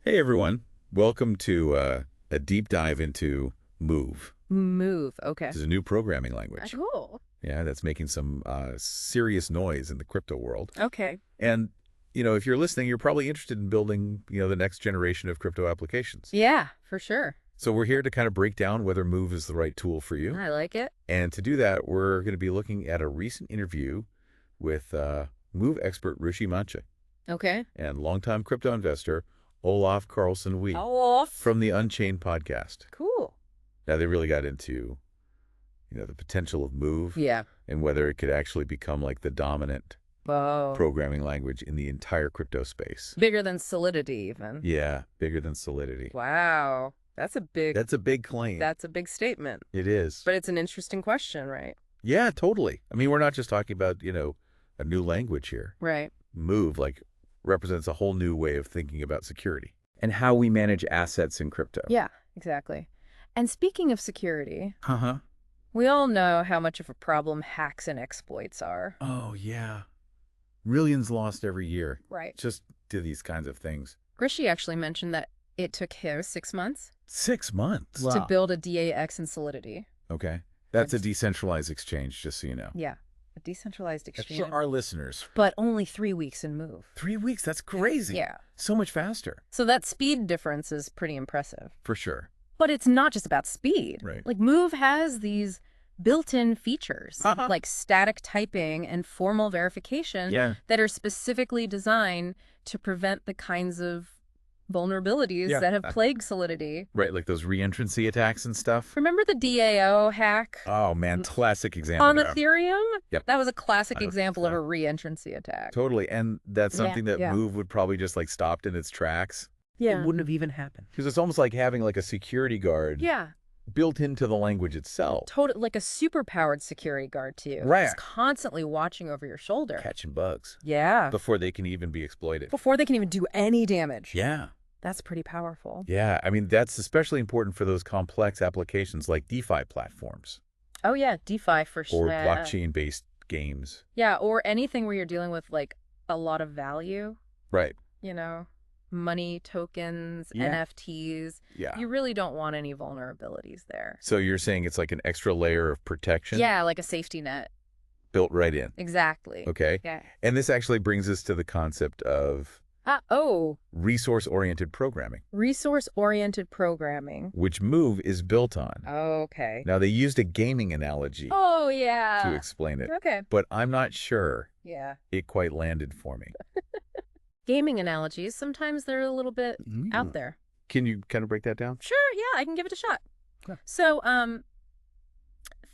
Hey everyone, welcome to a deep dive into Move. Move. Okay. This is a new programming language. Cool. Yeah, that's making some serious noise in the crypto world. Okay. And, if you're listening, you're probably interested in building, the next generation of crypto applications. Yeah, for sure. So we're here to kind of break down whether Move is the right tool for you. I like it. And to do that, we're going to be looking at a recent interview with Move expert Rushi Manche Okay. and longtime crypto investor Olaf Carlson-Wee Olaf. from the Unchained podcast. Cool. Now they really got into, the potential of Move Yeah. and whether it could actually become like the dominant Whoa. programming language in the entire crypto space. Bigger than Solidity, even. Yeah, bigger than Solidity. Wow. That's a big claim. That's a big statement. It is. But it's an interesting question, right? Yeah, totally. I mean, we're not just talking about, a new language here. Right. Move represents a whole new way of thinking about security and how we manage assets in crypto. Yeah, exactly. And speaking of security, Uh-huh. we all know how much of a problem hacks and exploits are. Oh, yeah. Millions lost every year Right. just to these kinds of things. Rishi actually mentioned that it took him 6 months 6 months. to build a DAX in Solidity. Okay. That's a decentralized exchange, just so you know. Yeah, a decentralized That's exchange. for our listeners. But only 3 weeks in Move. 3 weeks, that's crazy. Yeah. So much faster. So that speed difference is pretty impressive. For sure. But it's not just about speed. Right. Like Move has these built-in features Uh-huh. like static typing and formal verification Yeah. that are specifically designed to prevent the kinds of vulnerabilities Yeah. that have plagued Solidity. Right, like those reentrancy attacks and stuff. Remember the DAO hack Oh, man, classic example. on now. Ethereum? Yep. That was a classic 100%. example of a reentrancy attack. Totally. And that's Yeah, something that yeah. Move would probably just like stopped in its tracks. Yeah. It wouldn't have even happened. Because it's almost like having like a security guard Yeah. built into the language itself. Total, like a super-powered security guard to you. Right. It's constantly watching over your shoulder. Catching bugs Yeah. before they can even be exploited. Before they can even do any damage. Yeah. That's pretty powerful. Yeah. I mean, that's especially important for those complex applications like DeFi platforms Oh, yeah. DeFi for sure. or blockchain-based games. Yeah, or anything where you're dealing with, like, a lot of value, Right. money, tokens, Yeah. NFTs. Yeah. You really don't want any vulnerabilities there. So you're saying it's like an extra layer of protection Yeah, like a safety net. built right in. Exactly. Okay. Yeah. And this actually brings us to the concept of resource-oriented programming, Resource-oriented programming. which Move is built on. Okay. Now, they used a gaming analogy Oh, yeah. to explain it, Okay. but I'm not sure Yeah. it quite landed for me. Gaming analogies, sometimes they're a little bit out there. Can you kind of break that down? Sure, yeah, I can give it a shot. Yeah. So,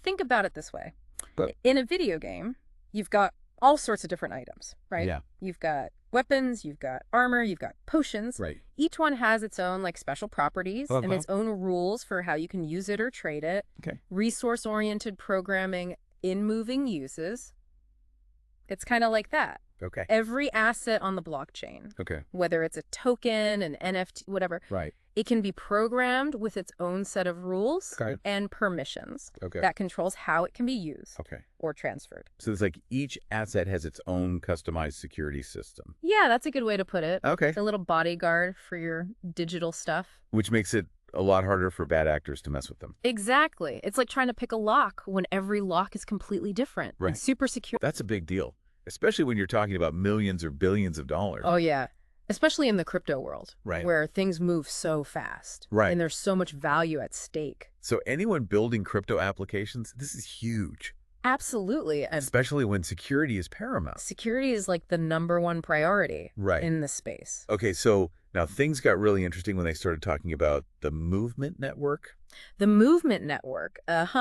think about it this way. But- In a video game, you've got all sorts of different items, right? Yeah. You've got weapons, you've got armor, you've got potions. Right. Each one has its own, like, special properties and Uh-huh. its own rules for how you can use it or trade it. Okay. Resource-oriented programming in moving uses. It's kind of like that. Okay. Every asset on the blockchain, Okay. whether it's a token, an NFT, whatever, Right. it can be programmed with its own set of rules Okay. and permissions Okay. that controls how it can be used Okay. or transferred. So it's like each asset has its own customized security system. Yeah, that's a good way to put it. Okay. It's a little bodyguard for your digital stuff. Which makes it a lot harder for bad actors to mess with them. Exactly. It's like trying to pick a lock when every lock is completely different Right. and super secure. That's a big deal, especially when you're talking about millions or billions of dollars. Oh, yeah. Especially in the crypto world, Right. where things move so fast. Right. And there's so much value at stake. So anyone building crypto applications, this is huge, Absolutely. And especially when security is paramount. security is like the #1 priority Right. in this space. Okay, so now things got really interesting when they started talking about the movement network, The movement network,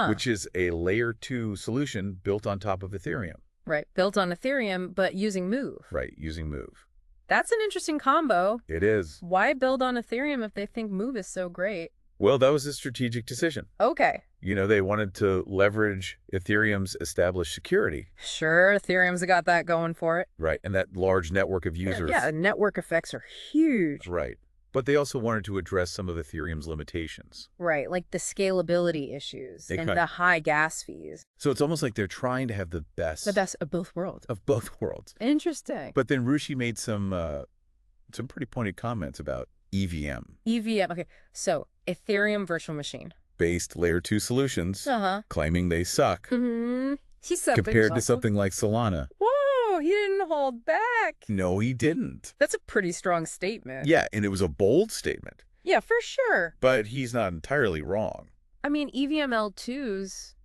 which is a layer 2 solution built on top of Ethereum. right, built on Ethereum, but using Move. Right, using Move. That's an interesting combo. It is. Why build on Ethereum if they think Move is so great? Well, that was a strategic decision. Okay, They wanted to leverage Ethereum's established security, sure, Ethereum's got that going for it. right, and that large network of users. Yeah, network effects are huge. Right. But they also wanted to address some of Ethereum's limitations. Right, like the scalability issues They and cut- the high gas fees. So it's almost like they're trying to have the best The best of both worlds. of both worlds. Interesting. But then Rushi made some pretty pointed comments about EVM, EVM. Okay, so Ethereum virtual machine. based layer 2 solutions, Uh-huh. claiming they suck He said compared to something like Solana. Whoa, he didn't hold back. No, he didn't. That's a pretty strong statement. Yeah, and it was a bold statement, Yeah, for sure. but he's not entirely wrong. I mean, EVML2s,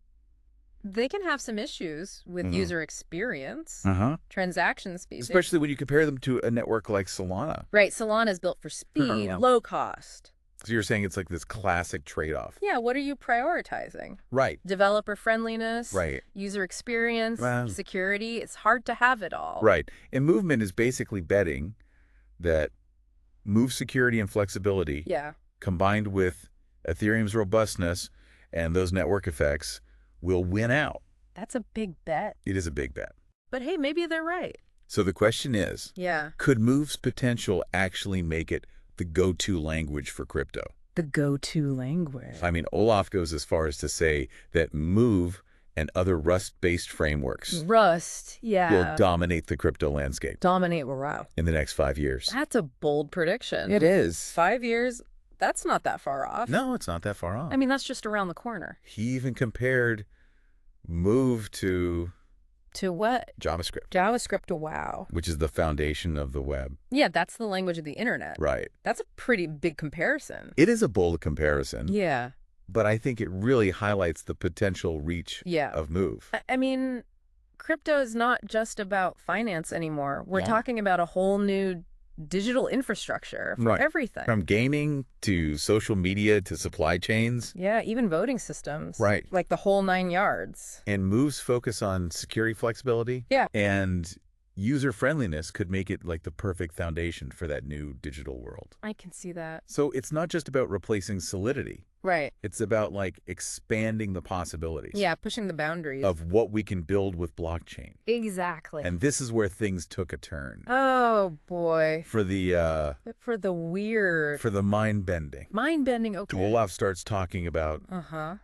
they can have some issues with user experience, transaction speed. Especially when you compare them to a network like Solana. Right, Solana is built for speed, low cost. So you're saying it's like this classic trade-off. Yeah, what are you prioritizing? Right. Developer friendliness, Right. user experience, Wow. security. It's hard to have it all. Right. And Movement is basically betting that Move security and flexibility Yeah. combined with Ethereum's robustness and those network effects will win out. That's a big bet. It is a big bet. But hey, maybe they're right. So the question is, Yeah. could Move's potential actually make it the go-to language for crypto? The go-to language. I mean, Olaf goes as far as to say that Move and other Rust-based frameworks Rust, yeah. will dominate the crypto landscape Dominate, wow. in the next 5 years. That's a bold prediction. It is. 5 years, that's not that far off. No, it's not that far off. I mean, that's just around the corner. He even compared Move to To what? JavaScript, JavaScript, wow. which is the foundation of the web. Yeah, that's the language of the internet. Right. That's a pretty big comparison. It is a bold comparison, Yeah. but I think it really highlights the potential reach Yeah. of Move. I mean, crypto is not just about finance anymore. We're Yeah. talking about a whole new digital infrastructure for Right. everything. From gaming to social media to supply chains. Yeah, even voting systems. Right. Like the whole 9 yards. And Move's focus on security flexibility Yeah. and user friendliness could make it like the perfect foundation for that new digital world. I can see that. So it's not just about replacing Solidity. Right. It's about like expanding the possibilities Yeah, pushing the boundaries. of what we can build with blockchain. Exactly. And this is where things took a turn Oh, boy. for the For the weird. mind bending. Mind-bending, okay. Olaf starts talking about Uh-huh.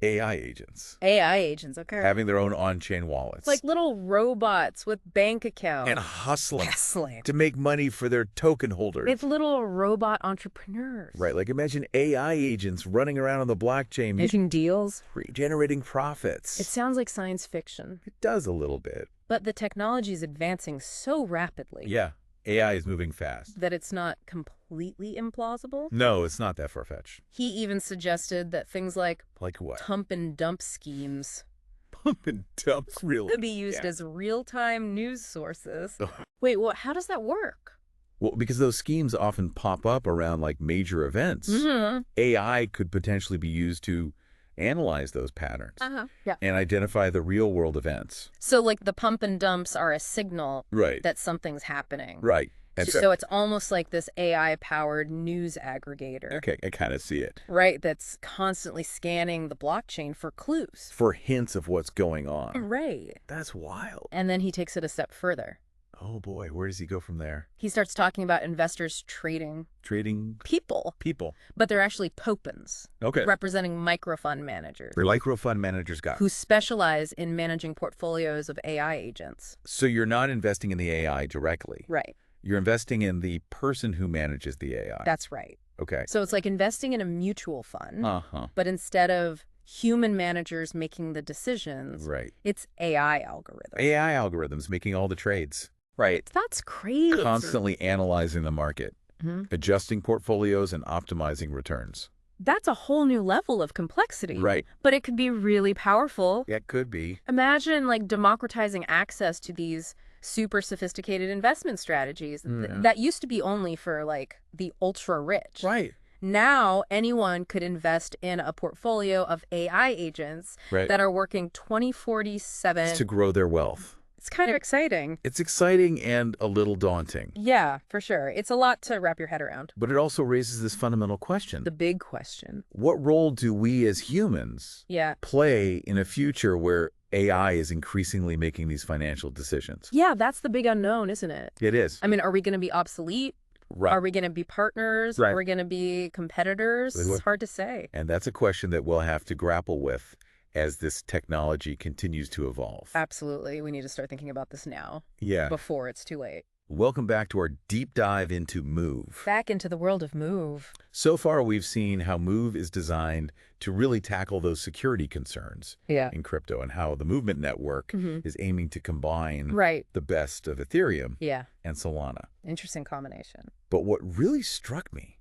AI agents AI agents, okay. having their own on-chain wallets Like little robots with bank accounts. and hustling Hustling. to make money for their token holders. It's little robot entrepreneurs. Right, like imagine AI agents running around on the blockchain, Making deals. generating profits. It sounds like science fiction. It does a little bit. But the technology is advancing so rapidly Yeah, AI is moving fast. that it's not completely implausible. No, it's not that far-fetched. He even suggested that things like Like what? pump and dump schemes Pump and dump, really? could be used Yeah. as real-time news sources. Ugh. Wait, what? How does that work? Well, because those schemes often pop up around like major events. Mm-hmm. AI could potentially be used to analyze those patterns Yeah. and identify the real-world events. So, like, the pump and dumps are a signal Right. that something's happening. Right. And So it's almost like this AI-powered news aggregator, okay, I kind of see it. right? That's constantly scanning the blockchain for clues. For hints of what's going on. Right. That's wild. And then he takes it a step further. Oh boy, where does he go from there? He starts talking about investors trading Trading people, people. but they're actually popens, Okay. representing microfund managers They're like fund managers got. who specialize in managing portfolios of AI agents. So you're not investing in the AI directly. Right. You're investing in the person who manages the AI. That's right. Okay. So it's like investing in a mutual fund, Uh-huh. but instead of human managers making the decisions, Right. it's AI algorithms. AI algorithms making all the trades. Right. That's crazy. Constantly analyzing the market, Mhm. adjusting portfolios and optimizing returns. That's a whole new level of complexity. Right. But it could be really powerful. That could be. Imagine like democratizing access to these super sophisticated investment strategies that used to be only for like the ultra rich. Right. Now anyone could invest in a portfolio of AI agents Right. that are working 24/7. To grow their wealth. It's kind of exciting. It's exciting and a little daunting. Yeah, for sure. It's a lot to wrap your head around. But it also raises this fundamental question. The big question. What role do we as humans Yeah. play in a future where AI is increasingly making these financial decisions? Yeah, that's the big unknown, isn't it? It is. I mean, are we going to be obsolete? Right. Are we going to be partners? Right. Are we going to be competitors? It's hard to say. And that's a question that we'll have to grapple with as this technology continues to evolve. Absolutely. We need to start thinking about this now Yeah. before it's too late. Welcome back to our deep dive into Move. Back into the world of Move. So far, we've seen how Move is designed to really tackle those security concerns in crypto and how the Movement Network is aiming to combine the best of Ethereum and Solana. Interesting combination. But what really struck me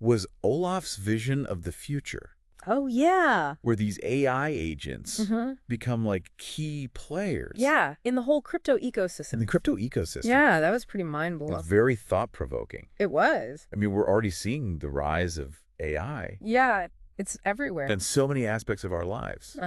was Olaf's vision of the future. Oh, yeah. Where these AI agents become like key players. Yeah, in the whole crypto ecosystem. In the crypto ecosystem. Yeah, that was pretty mind-blowing. It was very thought-provoking. It was. I mean, we're already seeing the rise of AI. Yeah, it's everywhere. In so many aspects of our lives.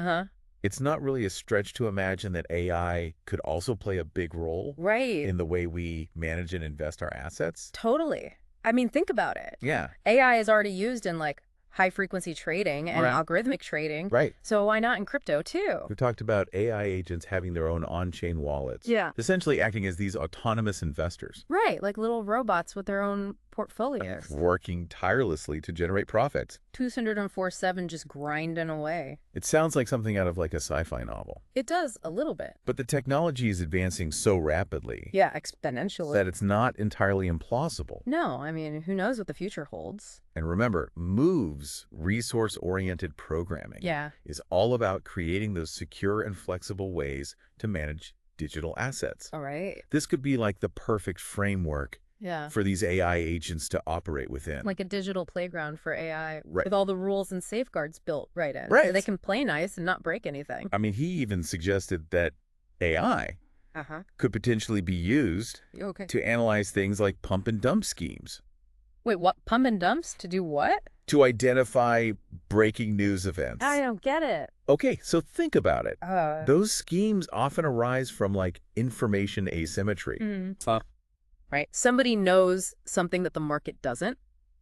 It's not really a stretch to imagine that AI could also play a big role in the way we manage and invest our assets. Totally. I mean, think about it. Yeah. AI is already used in like high-frequency trading and algorithmic trading. So why not in crypto, too? We talked about AI agents having their own on-chain wallets. Yeah. Essentially acting as these autonomous investors. Right, like little robots with their own portfolios. Working tirelessly to generate profits. 204/7 just grinding away. It sounds like something out of like a sci-fi novel. It does, a little bit. But the technology is advancing so rapidly. Yeah, exponentially. That it's not entirely implausible. No, I mean, who knows what the future holds? And remember, Move's resource-oriented programming is all about creating those secure and flexible ways to manage digital assets. All right. This could be like the perfect framework for these AI agents to operate within. Like a digital playground for AI with all the rules and safeguards built in. Right. So they can play nice and not break anything. I mean, he even suggested that AI could potentially be used to analyze things like pump and dump schemes. Wait, what? Pump and dumps? To do what? To identify breaking news events. I don't get it. Okay, so think about it. Those schemes often arise from like information asymmetry. Right. Somebody knows something that the market doesn't.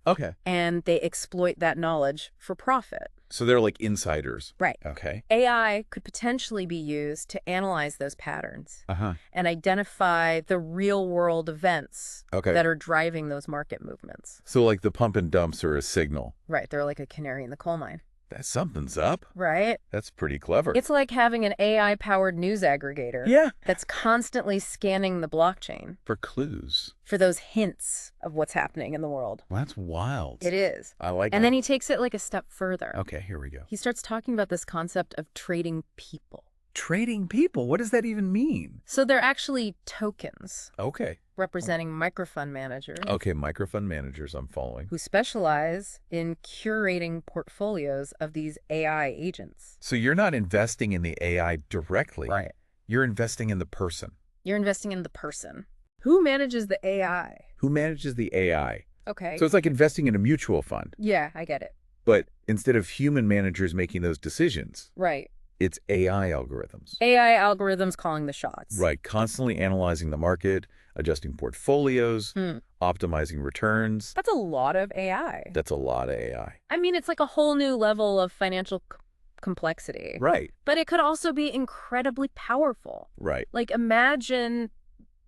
Okay. And they exploit that knowledge for profit. So they're like insiders. Right. Okay. AI could potentially be used to analyze those patterns and identify the real-world events that are driving those market movements. So like the pump and dumps are a signal. Right. They're like a canary in the coal mine. That something's up. Right. That's pretty clever. It's like having an AI-powered news aggregator that's constantly scanning the blockchain. For clues. For those hints of what's happening in the world. Well, that's wild. It is. I like And then he takes it like a step further. Okay, here we go. He starts talking about this concept of trading people. Trading people? What does that even mean? So they're actually tokens. Okay. Representing microfund managers. Okay, microfund managers, I'm following. Who specialize in curating portfolios of these AI agents. So you're not investing in the AI directly. Right. You're investing in the person. You're investing in the person. Who manages the AI? Who manages the AI? Okay. So it's like investing in a mutual fund. Yeah, I get it. But instead of human managers making those decisions. Right. It's AI algorithms. AI algorithms calling the shots. Right. Constantly analyzing the market, adjusting portfolios, optimizing returns. That's a lot of AI. That's a lot of AI. I mean, it's like a whole new level of financial complexity. Right. But it could also be incredibly powerful. Right. Like imagine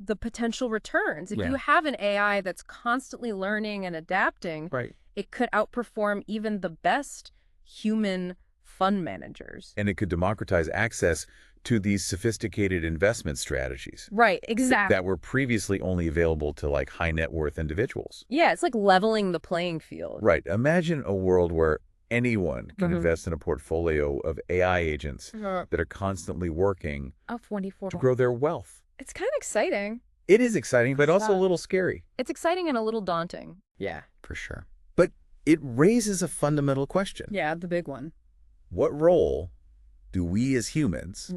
the potential returns. If you have an AI that's constantly learning and adapting, it could outperform even the best human fund managers. And it could democratize access to these sophisticated investment strategies. Right, exactly. That were previously only available to like high net worth individuals. Yeah, it's like leveling the playing field. Right. Imagine a world where anyone can invest in a portfolio of AI agents that are constantly working to grow their wealth. It's kind of exciting. It is exciting, but also a little scary. It's exciting and a little daunting. Yeah, for sure. But it raises a fundamental question. Yeah, the big one. What role do we as humans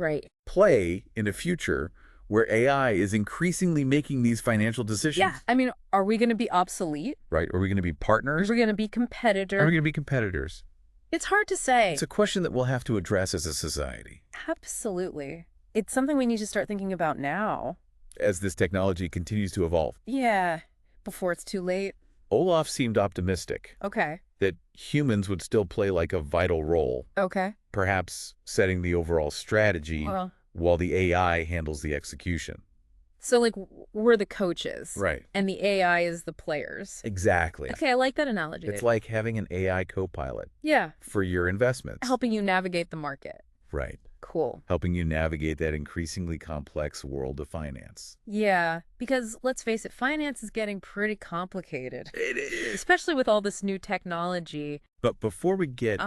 play in a future where AI is increasingly making these financial decisions? Yeah, I mean, are we going to be obsolete? Right. Are we going to be partners? Are we going to be competitors? Are we going to be competitors? It's hard to say. It's a question that we'll have to address as a society. Absolutely. It's something we need to start thinking about now. As this technology continues to evolve. Yeah, before it's too late. Olaf seemed optimistic. Okay. That humans would still play like a vital role. Okay. Perhaps setting the overall strategy while the AI handles the execution. So like we're the coaches. Right. And the AI is the players. Exactly. Okay, I like that analogy. It's like having an AI co-pilot. Yeah. For your investments. Helping you navigate the market. Right. Cool. Helping you navigate that increasingly complex world of finance. Yeah, because let's face it, finance is getting pretty complicated. It is. Especially with all this new technology. But before we get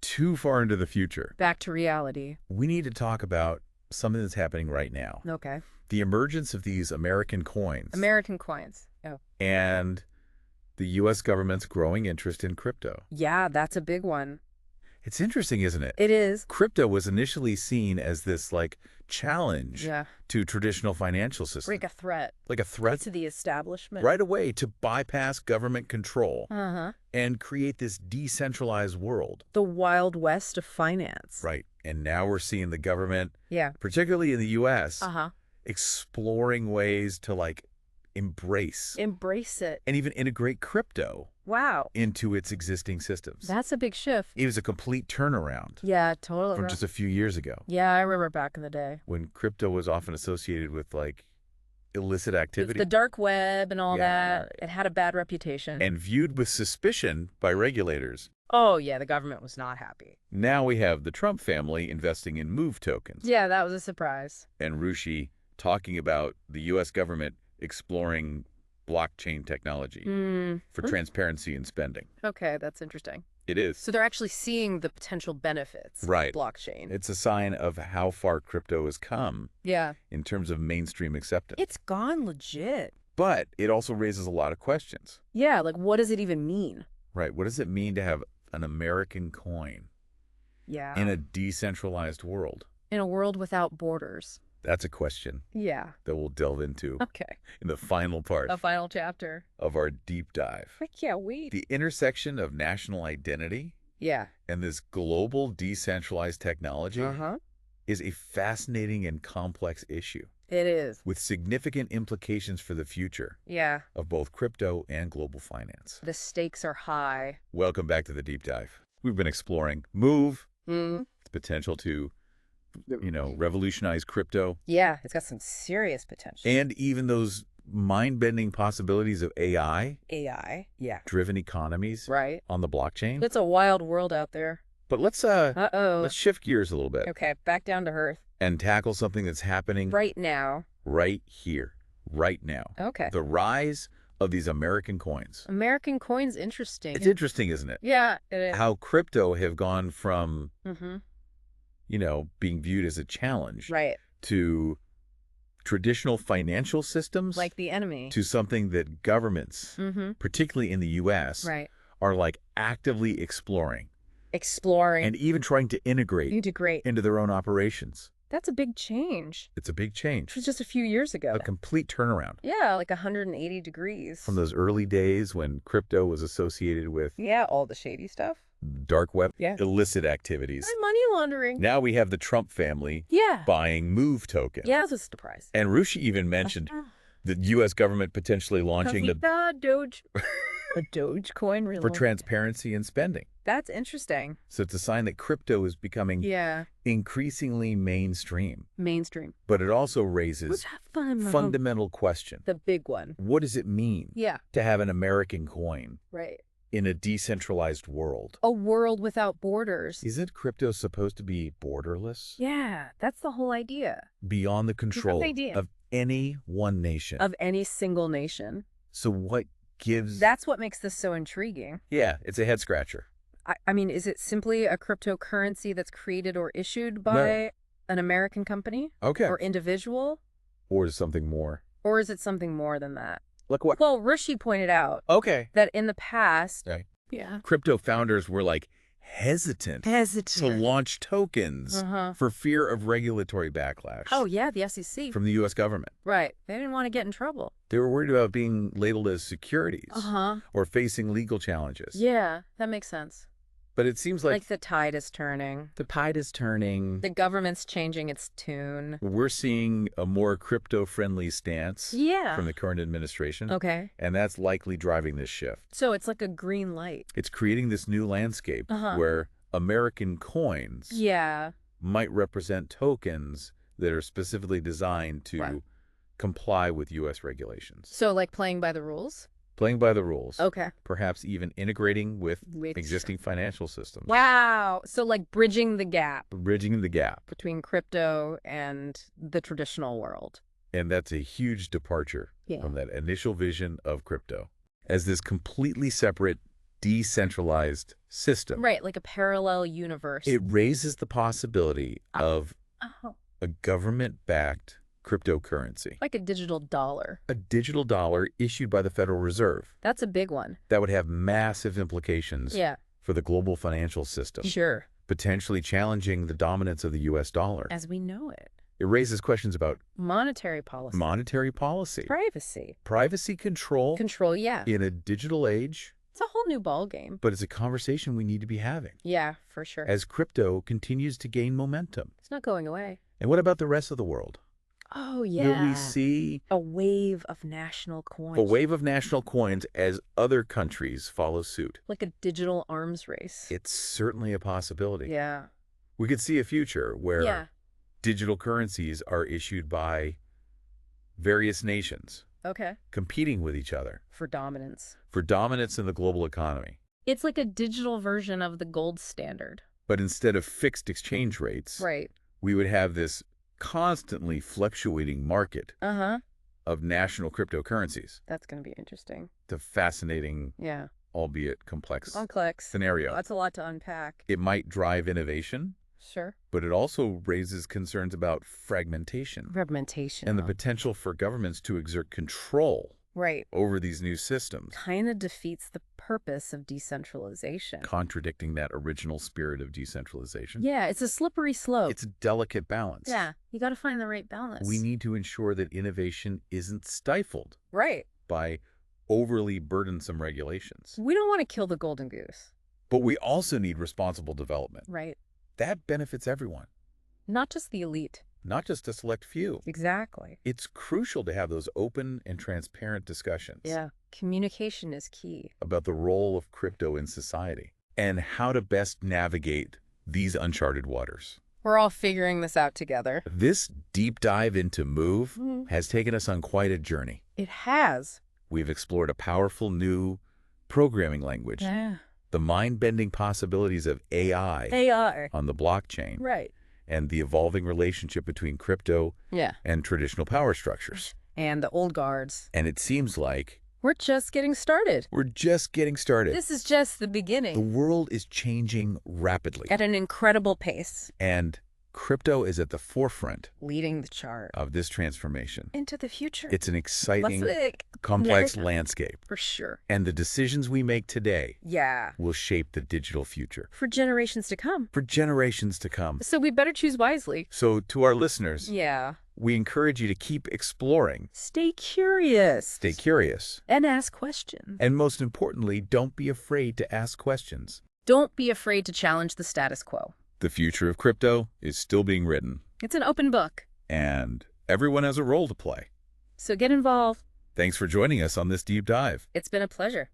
too far into the future, back to reality, we need to talk about something that's happening right now. Okay. The emergence of these American coins. American coins. Oh. And the U.S. government's growing interest in crypto. Yeah, that's a big one. It's interesting, isn't it? It is. Crypto was initially seen as this, challenge to traditional financial systems. Like a threat. Like a threat? To the establishment. Right away, to bypass government control and create this decentralized world. The Wild West of finance. Right. And now we're seeing the government, particularly in the U.S., exploring ways to, embrace it. And even integrate crypto. Wow. Into its existing systems. That's a big shift. It was a complete turnaround. Yeah, totally. From just a few years ago. Yeah, I remember back in the day. When crypto was often associated with, illicit activity. The dark web and all that. It had a bad reputation. And viewed with suspicion by regulators. Oh, yeah, the government was not happy. Now we have the Trump family investing in Move tokens. Yeah, that was a surprise. And Rushi talking about the U.S. government exploring blockchain technology for transparency in spending. Okay, that's interesting. It is. So they're actually seeing the potential benefits of blockchain. It's a sign of how far crypto has come in terms of mainstream acceptance. It's gone legit. But it also raises a lot of questions. Yeah, what does it even mean? Right. What does it mean to have an American coin in a decentralized world? In a world without borders. That's a question that we'll delve into in the final part. A final chapter. Of our deep dive. I can't wait. The intersection of national identity and this global decentralized technology is a fascinating and complex issue. It is. With significant implications for the future of both crypto and global finance. The stakes are high. Welcome back to the deep dive. We've been exploring Move, its potential to revolutionize crypto. Yeah, it's got some serious potential. And even those mind-bending possibilities of AI. Driven economies. Right. On the blockchain. It's a wild world out there. But let's shift gears a little bit. Okay, back down to earth. And tackle something that's happening right now. Right here. Right now. Okay. The rise of these American coins. American coins, interesting. It's interesting, isn't it? Yeah, it is. How crypto have gone from being viewed as a challenge to traditional financial systems. Like the enemy. To something that governments, particularly in the U.S., are actively exploring. And even trying to integrate into their own operations. That's a big change. It's a big change. It was just a few years ago. A complete turnaround. Yeah, 180 degrees. From those early days when crypto was associated with... Yeah, all the shady stuff. Dark web, illicit activities. And money laundering. Now we have the Trump family buying Move tokens. Yeah, that's a surprise. And Rushi even mentioned the U.S. government potentially launching the Doge. A Dogecoin really? For transparency in spending. That's interesting. So it's a sign that crypto is becoming increasingly mainstream. But it also raises fundamental question. The big one. What does it mean to have an American coin in a decentralized world? A world without borders. Isn't crypto supposed to be borderless? Yeah, that's the whole idea. Beyond the control of any one nation. Of any single nation. So what gives... That's what makes this so intriguing. Yeah, it's a head scratcher. I mean, is it simply a cryptocurrency that's created or issued by an American company? Or individual? Or is it something more? Or is it something more than that? Look what... Well, Rushi pointed out that in the past, crypto founders were hesitant to launch tokens for fear of regulatory backlash. Oh, yeah, the SEC. From the U.S. government. Right. They didn't want to get in trouble. They were worried about being labeled as securities or facing legal challenges. Yeah, that makes sense. But it seems like the tide is turning. The tide is turning. The government's changing its tune. We're seeing a more crypto-friendly stance from the current administration. Okay. And that's likely driving this shift. So it's like a green light. It's creating this new landscape where American coins might represent tokens that are specifically designed to comply with U.S. regulations. So playing by the rules? Playing by the rules. Okay. Perhaps even integrating with existing financial systems. Wow. So like bridging the gap. Bridging the gap. Between crypto and the traditional world. And that's a huge departure from that initial vision of crypto as this completely separate, decentralized system. Right, like a parallel universe. It raises the possibility of a government-backed cryptocurrency. Like a digital dollar. A digital dollar issued by the Federal Reserve. That's a big one. That would have massive implications for the global financial system. Sure. Potentially challenging the dominance of the U.S. dollar. As we know it. It raises questions about monetary policy. Monetary policy. Privacy. Privacy control. Control, yeah. In a digital age. It's a whole new ballgame. But it's a conversation we need to be having. Yeah, for sure. As crypto continues to gain momentum. It's not going away. And what about the rest of the world? Oh, yeah. Will we see a wave of national coins? A wave of national coins as other countries follow suit. Like a digital arms race. It's certainly a possibility. Yeah. We could see a future where digital currencies are issued by various nations. Okay. Competing with each other. For dominance. For dominance in the global economy. It's like a digital version of the gold standard. But instead of fixed exchange rates, we would have this constantly fluctuating market of national cryptocurrencies. That's going to be interesting. It's a fascinating, albeit complex scenario. That's a lot to unpack. It might drive innovation. Sure. But it also raises concerns about fragmentation. And the potential for governments to exert control over these new systems. Kind of defeats the purpose of decentralization. Contradicting that original spirit of decentralization. Yeah, it's a slippery slope. It's a delicate balance. Yeah, you got to find the right balance. We need to ensure that innovation isn't stifled. Right. By overly burdensome regulations. We don't want to kill the golden goose. But we also need responsible development. Right. That benefits everyone. Not just the elite. Not just a select few. Exactly. It's crucial to have those open and transparent discussions. Yeah, communication is key. About the role of crypto in society and how to best navigate these uncharted waters. We're all figuring this out together. This deep dive into Move has taken us on quite a journey. It has. We've explored a powerful new programming language. Yeah. The mind-bending possibilities of AI on the blockchain. Right. And the evolving relationship between crypto and traditional power structures. And the old guards. And it seems like we're just getting started. We're just getting started. This is just the beginning. The world is changing rapidly. At an incredible pace. And crypto is at the forefront. Leading the chart. Of this transformation. Into the future. It's an exciting, complex landscape. For sure. And the decisions we make today Yeah. will shape the digital future. For generations to come. For generations to come. So we better choose wisely. So to our listeners, yeah, we encourage you to keep exploring. Stay curious. Stay curious. And ask questions. And most importantly, don't be afraid to ask questions. Don't be afraid to challenge the status quo. The future of crypto is still being written. It's an open book. And everyone has a role to play. So get involved. Thanks for joining us on this deep dive. It's been a pleasure.